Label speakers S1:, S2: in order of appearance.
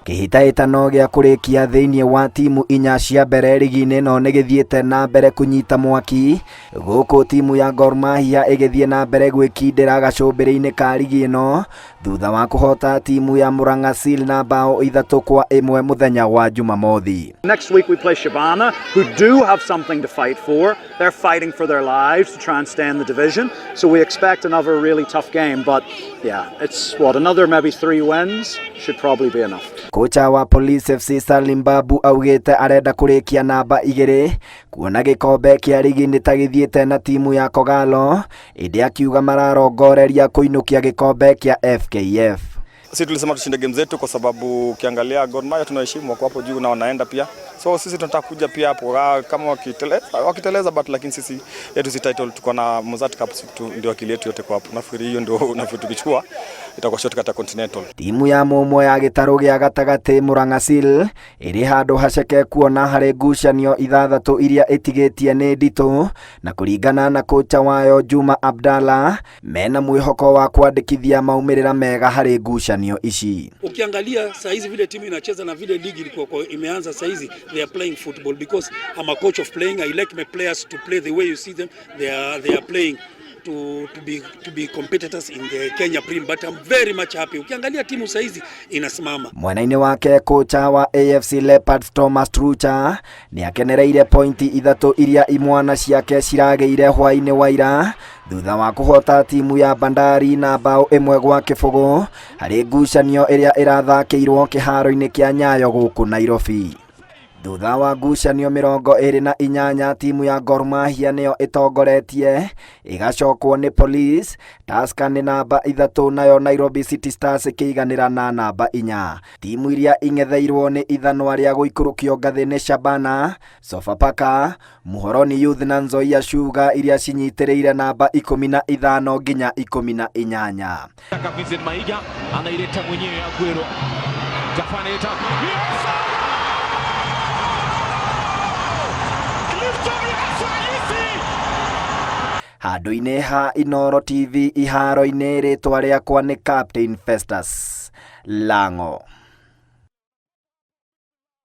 S1: Kihitaitano gia kurikia thiini wa timu inya cia mbere ligi-ini no nigithiete na mbere kunyita mwaki guku timu ya Gor Mahia igithie na mbere gwikindira gacumbiri-ini ka ligi ino thutha wa kuhota timu ya Murang'a Seal na bao 3-1 muthenya wa Jumamothi.
S2: Next week we play Shabana, who do have something to fight for. They're fighting for their lives to try and stay in the division, so we expect another really tough game, but yeah, it's another maybe 3 wins should probably be enough.
S1: Kocha wa Police FC Salim Babu augite arenda kurikia namba 2 kuona gikombe kia ligi nitagithiete na timu ya Kogalo indi akiuga mararongoreria kuinukia gikombe kia FKF.
S3: Sisi tulisema tushinde game zetu kwa sababu ukiangalia Gor Mahia tunaheshimu wako hapo juu na wanaenda pia. So sisi tunataka kuja pia hapo kama wakiteleza but lakini sisi yetu si title tuko na Mozart Cup ndio akili yetu yote kwa hapo. Nafikiri hiyo ndio tukichukua itakuwa short kata Continental.
S1: Timu ya Momo ya gitaru gia gatagati Murang'a Seal iri handu haceke kuona hari ngucanio 6 iria itigetie ni ndito na kuringana na kocha wayo Juma Abdalla mena mwihoko wa kwandikithia maumirira mega hari ngucanio ici.
S4: Ukiangalia saa hizi vile timu inacheza na vile ligi ilikuwa imeanza saa hizi, they are playing football because I'm a coach of playing. I like my players to play the way you see them. They are playing to be competitors in the Kenya Premier, but I'm very much happy. Ukiangalia timu saa hizi inasimama.
S1: Mwanaini wake kocha wa AFC Leopards Thomas Trucha ni akenereire pointi 3 iria imwana ciake cirageire hwaini waira thutha wa kuhota timu ya Bandari na bao 1-0 hari ngucanio iria irathakirwo kiharo-ini kia Nyayo guku Nairobi. Thutha wa ngucanio 28 timu ya Gor Mahia niyo itongoretie igacokwo ni Police, Tusker ni namba 3 nayo Nairobi City Stars ikiiganira na namba 4. Timu iria ingetheirwo ni ithanwa ria guikurukio ngathi ni Shabana, Sofapaka, Muhoroni Youth na Nzoia Sugar iria cinyitiriire namba 15 nginya 18.
S5: Vincent Maiga anaileta mwenyewe Aguero. Jafaneta.
S1: Handu-ini ha Inoro TV iharo-ini ritwa riakwa ni Captain Festus Lango.